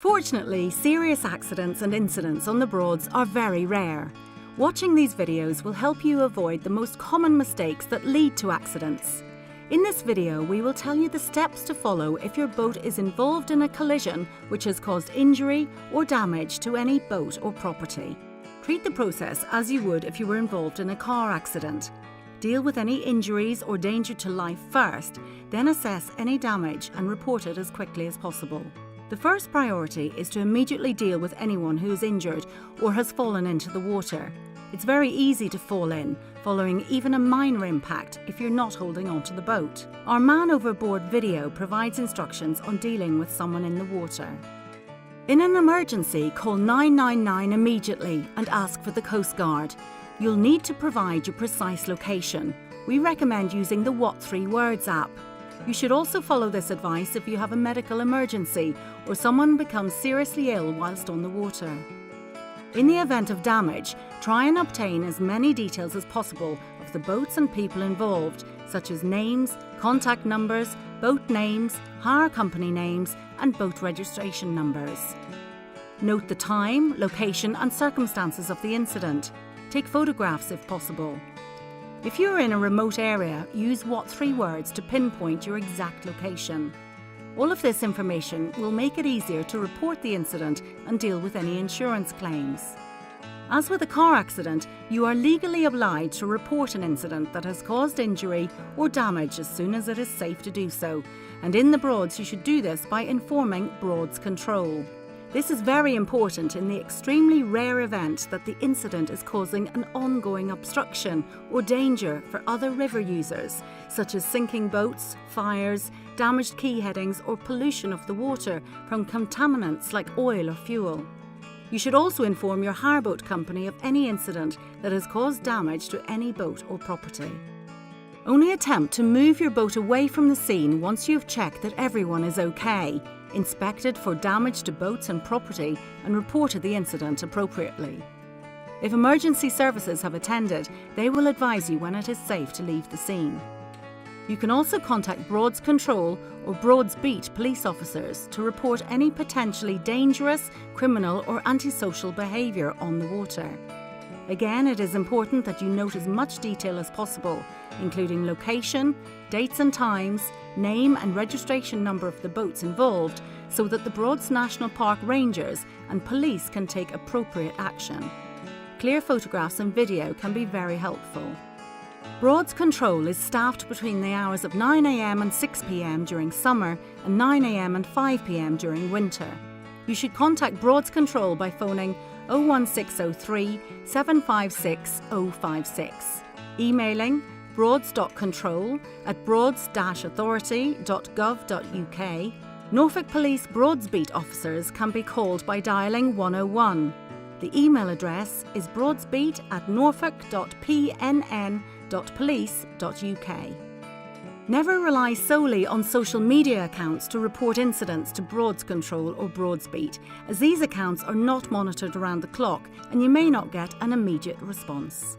Fortunately, serious accidents and incidents on the Broads are very rare. Watching these videos will help you avoid the most common mistakes that lead to accidents. In this video, we will tell you the steps to follow if your boat is involved in a collision which has caused injury or damage to any boat or property. Treat the process as you would if you were involved in a car accident. Deal with any injuries or danger to life first, then assess any damage and report it as quickly as possible. The first priority is to immediately deal with anyone who is injured or has fallen into the water. It's very easy to fall in, following even a minor impact if you're not holding onto the boat. Our Man Overboard video provides instructions on dealing with someone in the water. In an emergency, call 999 immediately and ask for the Coast Guard. You'll need to provide your precise location. We recommend using the What 3 Words app. You should also follow this advice if you have a medical emergency or someone becomes seriously ill whilst on the water. In the event of damage, try and obtain as many details as possible of the boats and people involved, such as names, contact numbers, boat names, hire company names, and boat registration numbers. Note the time, location, and circumstances of the incident. Take photographs if possible. If you are in a remote area, use What 3 Words to pinpoint your exact location. All of this information will make it easier to report the incident and deal with any insurance claims. As with a car accident, you are legally obliged to report an incident that has caused injury or damage as soon as it is safe to do so, and in the Broads you should do this by informing Broads Control. This is very important in the extremely rare event that the incident is causing an ongoing obstruction or danger for other river users, such as sinking boats, fires, damaged quay headings, or pollution of the water from contaminants like oil or fuel. You should also inform your hire boat company of any incident that has caused damage to any boat or property. Only attempt to move your boat away from the scene once you have checked that everyone is okay, inspected for damage to boats and property, and reported the incident appropriately. If emergency services have attended, they will advise you when it is safe to leave the scene. You can also contact Broads Control or Broads Beat police officers to report any potentially dangerous, criminal or antisocial behaviour on the water. Again, it is important that you note as much detail as possible, including location, dates and times, name and registration number of the boats involved, so that the Broads National Park rangers and police can take appropriate action. Clear photographs and video can be very helpful. Broads Control is staffed between the hours of 9 AM and 6 PM during summer and 9 AM and 5 PM during winter. You should contact Broads Control by phoning 01603 756 056, emailing broads.control@broads-authority.gov.uk. Norfolk Police Broads Beat officers can be called by dialling 101. The email address is broadsbeat@norfolk.pnn.police.uk. Never rely solely on social media accounts to report incidents to Broads Control or Broads Beat, as these accounts are not monitored around the clock and you may not get an immediate response.